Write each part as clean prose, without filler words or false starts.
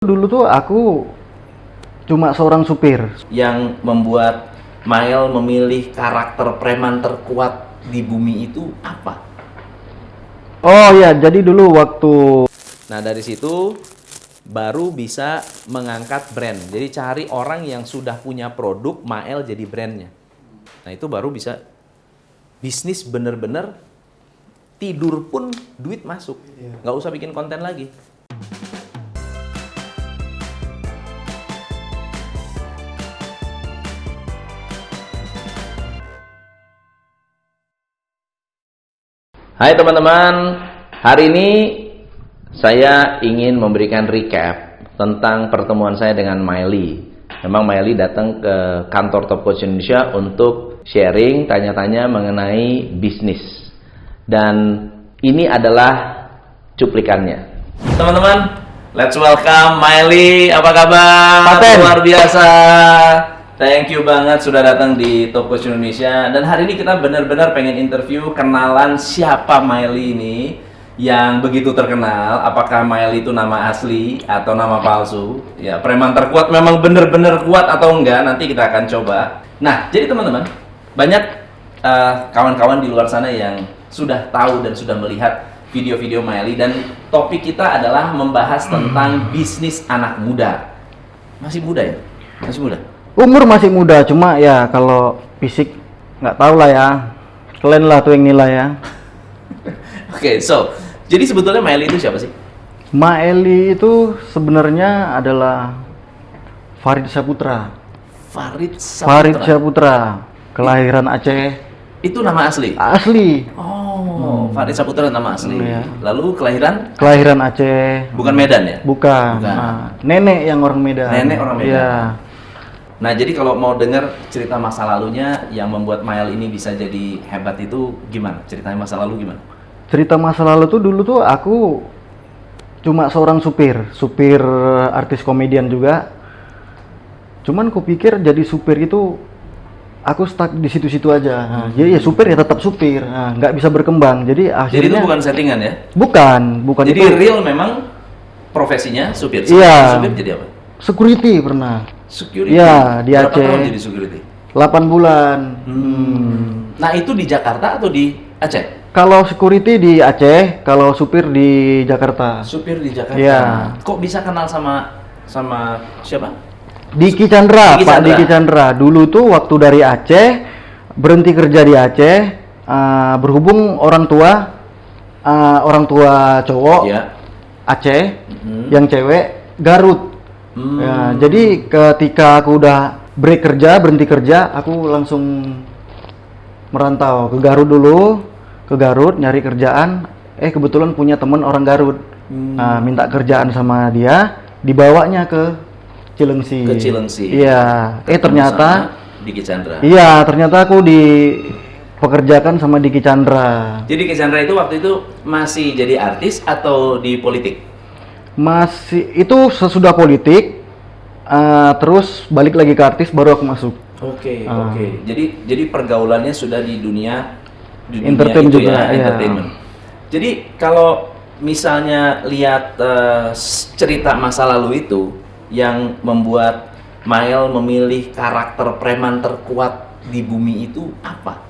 Dulu tuh aku cuma seorang supir. Yang membuat Mael memilih karakter preman terkuat di bumi itu apa? Oh ya, jadi dulu waktu Nah, dari situ baru bisa mengangkat brand. Jadi cari orang yang sudah punya produk, Mael jadi brandnya. Nah, itu baru bisa bisnis bener-bener tidur pun duit masuk. Nggak usah bikin konten lagi. Hai teman-teman, hari ini saya ingin memberikan recap tentang pertemuan saya dengan Maely. Memang Maely datang ke kantor Top Coach Indonesia untuk sharing, tanya-tanya mengenai bisnis. Dan ini adalah cuplikannya. Teman-teman, let's welcome Maely. Apa kabar? Paten. Luar biasa. Thank you banget sudah datang di Top Coach Indonesia. Dan hari ini kita benar-benar pengen interview kenalan siapa Maely ini yang begitu terkenal. Apakah Maely itu nama asli atau nama palsu? Ya, preman terkuat memang benar-benar kuat atau enggak? Nanti kita akan coba. Nah, jadi teman-teman, banyak kawan-kawan di luar sana yang sudah tahu dan sudah melihat video-video Maely, dan topik kita adalah membahas tentang bisnis anak muda. Masih muda ya? Masih muda? umur masih muda, cuma ya kalau fisik nggak tahu lah ya. Kalian lah tuh yang nilai ya. Oke, jadi sebetulnya Maely itu siapa sih? Maely itu sebenarnya adalah Farid Saputra. Farid Saputra. Farid Saputra, kelahiran Aceh. Itu nama asli? Asli. Oh, Farid Saputra nama asli. Iya. Lalu kelahiran? Kelahiran Aceh. Bukan Medan ya? Bukan. Bukan. Nah, nenek yang orang Medan. Nenek orang Medan. Iya. Nah, jadi kalau mau dengar cerita masa lalunya yang membuat Mael ini bisa jadi hebat itu gimana? Ceritanya masa lalu gimana? Cerita masa lalu tuh dulu tuh aku cuma seorang supir artis komedian juga. Cuman kupikir jadi supir itu aku stuck di situ-situ aja. Nah, jadi ya supir ya tetap supir, nah, nggak bisa berkembang. Jadi akhirnya Jadi itu bukan settingan ya? bukan Jadi itu real memang profesinya supir. Iya. Supir jadi apa? security pernah. Security. Iya, di Berapa Aceh. tahun jadi security? 8 bulan. Nah, itu di Jakarta atau di Aceh? Kalau security di Aceh, kalau supir di Jakarta. Supir di Jakarta. Iya. Kok bisa kenal sama siapa? Diki Chandra, Diki Pak Chandra. Diki Chandra. Dulu tuh waktu dari Aceh, berhenti kerja di Aceh, berhubung orang tua cowok Iya. Aceh, yang cewek Garut. Ya, jadi ketika aku udah berhenti kerja, aku langsung merantau ke Garut dulu, nyari kerjaan. Kebetulan punya temen orang Garut, minta kerjaan sama dia, dibawanya ke Cilengsi. Ke Cilengsi. Iya. Ternyata, Sama Diki Chandra. iya ternyata aku dipekerjakan sama Diki Chandra. Jadi Diki Chandra itu waktu itu masih jadi artis atau di politik? Masih itu sesudah politik, terus balik lagi ke artis, baru aku masuk. Oke. Jadi pergaulannya sudah di dunia Entertain itu juga, ya, iya. entertainment. Jadi kalau misalnya lihat cerita masa lalu itu yang membuat Mael memilih karakter preman terkuat di bumi itu apa?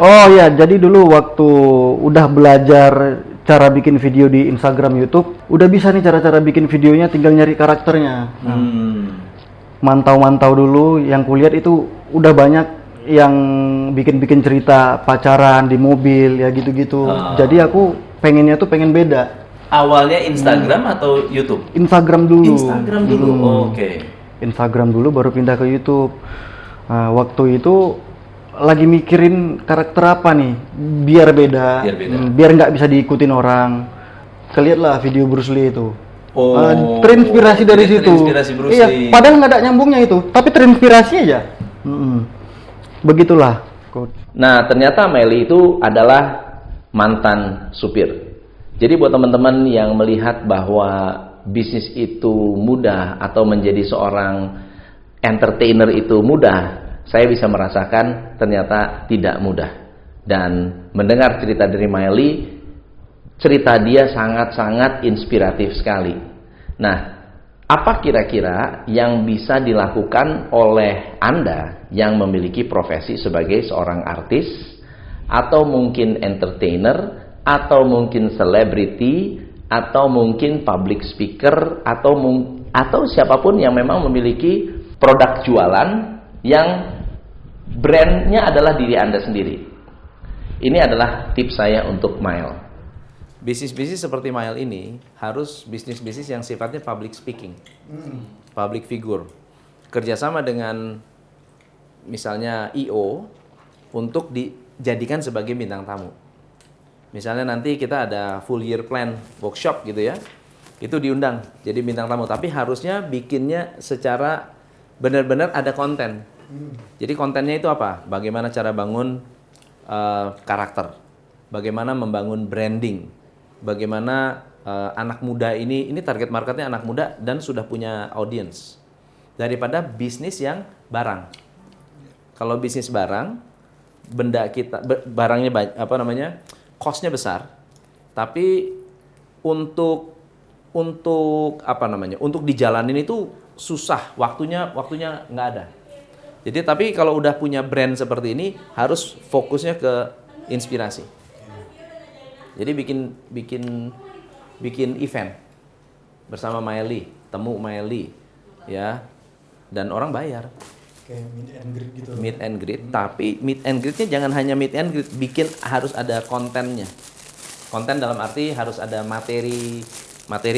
Oh ya, jadi dulu waktu udah belajar cara bikin video di Instagram, YouTube, udah bisa nih cara-cara bikin videonya, tinggal nyari karakternya. Mantau-mantau dulu, yang kulihat itu udah banyak yang bikin-bikin cerita pacaran di mobil, ya gitu-gitu. Jadi aku pengennya tuh pengen beda. Awalnya Instagram atau YouTube? Instagram dulu. Instagram dulu. Oke. Instagram dulu baru pindah ke YouTube. Waktu itu lagi mikirin karakter apa nih biar beda, biar nggak bisa diikutin orang. Kelihatlah video Bruce Lee itu. Terinspirasi dari situ. Terinspirasi Bruce Iya, Lee. padahal nggak ada nyambungnya itu, tapi terinspirasi aja. Begitulah, Coach. Nah, ternyata Maely itu adalah mantan supir. Jadi buat teman-teman yang melihat bahwa bisnis itu mudah atau menjadi seorang entertainer itu mudah, saya bisa merasakan ternyata tidak mudah. Dan mendengar cerita dari Maely, cerita dia sangat-sangat inspiratif sekali. Nah, apa kira-kira yang bisa dilakukan oleh Anda yang memiliki profesi sebagai seorang artis, atau mungkin entertainer, atau mungkin selebriti, atau mungkin public speaker, atau siapapun yang memang memiliki produk jualan yang brandnya adalah diri Anda sendiri. Ini adalah tips saya untuk Mile. Bisnis-bisnis seperti Mile ini harus bisnis-bisnis yang sifatnya public speaking, public figure. Kerjasama dengan misalnya I.O. untuk dijadikan sebagai bintang tamu. Misalnya nanti kita ada full year plan workshop gitu ya, itu diundang jadi bintang tamu. Tapi harusnya bikinnya secara benar-benar ada konten. Jadi kontennya itu apa? Bagaimana cara bangun karakter, bagaimana membangun branding, bagaimana anak muda ini target marketnya anak muda dan sudah punya audience, daripada bisnis yang barang. Kalau bisnis barang, barangnya cost-nya besar, tapi untuk dijalanin itu susah, waktunya nggak ada. Jadi tapi kalau udah punya brand seperti ini harus fokusnya ke inspirasi. Jadi bikin event bersama Miley, temu Miley, ya, dan orang bayar. Kayak meet and greet gitu. Meet and greet, tapi meet and greetnya jangan hanya meet and greet, harus ada kontennya. Konten dalam arti harus ada materi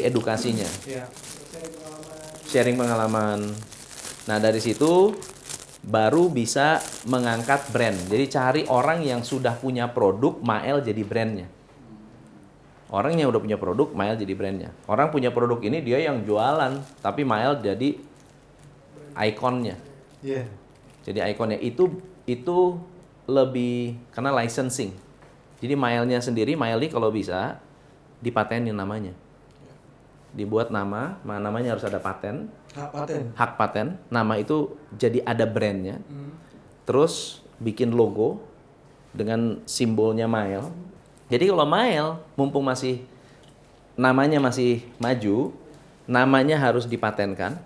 edukasinya. Iya. Sharing pengalaman. Nah dari situ baru bisa mengangkat brand. Jadi cari orang yang sudah punya produk, Mile jadi brandnya. Orang yang udah punya produk, Mile jadi brandnya. Orang punya produk ini dia yang jualan, tapi Mile jadi ikonnya. Iya. Jadi ikonnya itu lebih karena licensing. Jadi Mile-nya sendiri, Miley kalau bisa dipatenin namanya. Dibuat namanya harus ada paten. Hak paten. Nama itu jadi ada brandnya. Terus bikin logo dengan simbolnya Mile. Jadi kalau Mile, mumpung namanya masih maju, namanya harus dipatenkan.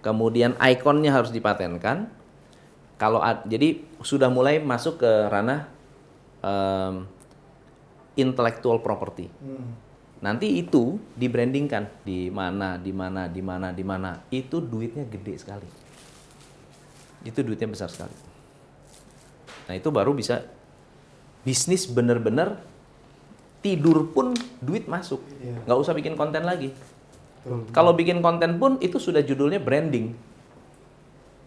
Kemudian ikonnya harus dipatenkan. Jadi sudah mulai masuk ke ranah intellectual property. Nanti itu dibrandingkan di mana. Itu duitnya gede sekali. Itu duitnya besar sekali. Nah itu baru bisa bisnis bener-bener tidur pun duit masuk. Nggak usah bikin konten lagi. Kalau bikin konten pun itu sudah judulnya branding.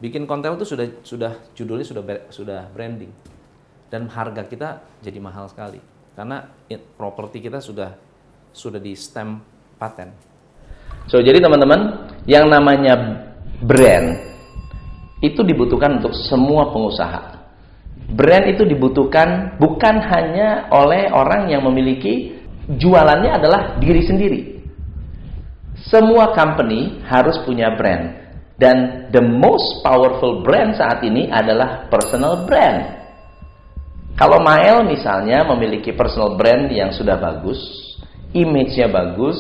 Bikin konten itu sudah judulnya sudah branding. Dan harga kita jadi mahal sekali karena properti kita sudah di stamp paten. So jadi teman-teman, yang namanya brand itu dibutuhkan untuk semua pengusaha. Brand itu dibutuhkan bukan hanya oleh orang yang memiliki jualannya adalah diri sendiri. Semua company harus punya brand. Dan the most powerful brand saat ini adalah personal brand. Kalau Mile misalnya memiliki personal brand yang sudah bagus, image-nya bagus,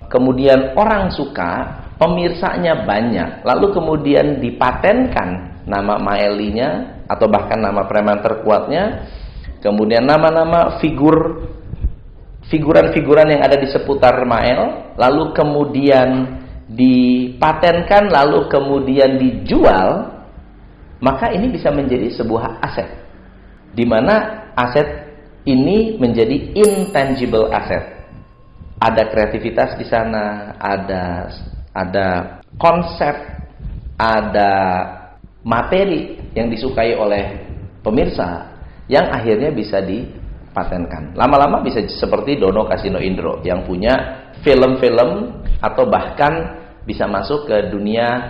kemudian orang suka, pemirsanya banyak, lalu kemudian dipatenkan nama Miley-nya atau bahkan nama preman terkuatnya, kemudian nama-nama figuran-figuran yang ada di seputar Mile, lalu kemudian dipatenkan, lalu kemudian dijual, maka ini bisa menjadi sebuah aset, di mana aset ini menjadi intangible asset. Ada kreativitas di sana, ada konsep, ada materi yang disukai oleh pemirsa yang akhirnya bisa dipatenkan. Lama-lama bisa seperti Dono Kasino Indro yang punya film-film atau bahkan bisa masuk ke dunia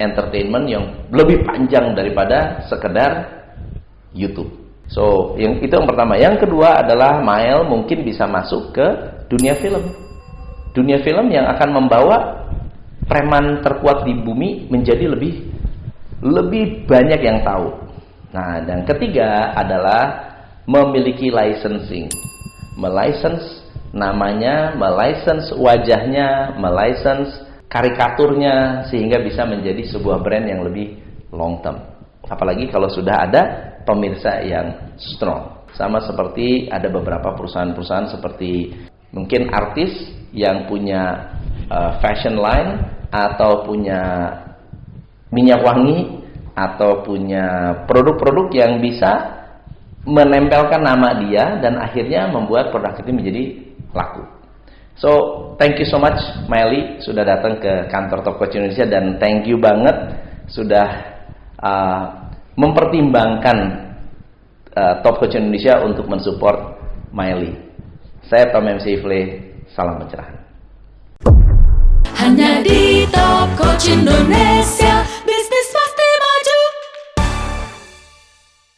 entertainment yang lebih panjang daripada sekedar YouTube. So, itu yang pertama. Yang kedua adalah Mile mungkin bisa masuk ke dunia film. Dunia film yang akan membawa preman terkuat di bumi menjadi lebih banyak yang tahu. Nah, dan ketiga adalah memiliki licensing. Melicense namanya, melicense wajahnya, melicense karikaturnya, sehingga bisa menjadi sebuah brand yang lebih long term. Apalagi kalau sudah ada pemirsa yang strong. Sama seperti ada beberapa perusahaan-perusahaan seperti mungkin artis yang punya fashion line, atau punya minyak wangi, atau punya produk-produk yang bisa menempelkan nama dia dan akhirnya membuat produk itu menjadi laku. So, thank you so much Maely sudah datang ke kantor Top Coach Indonesia, dan thank you banget sudah mempertimbangkan Top Coach Indonesia untuk mensupport Maely. Saya Tom MC Ifle, salam pencerahan. Hanya di Top Coach Indonesia.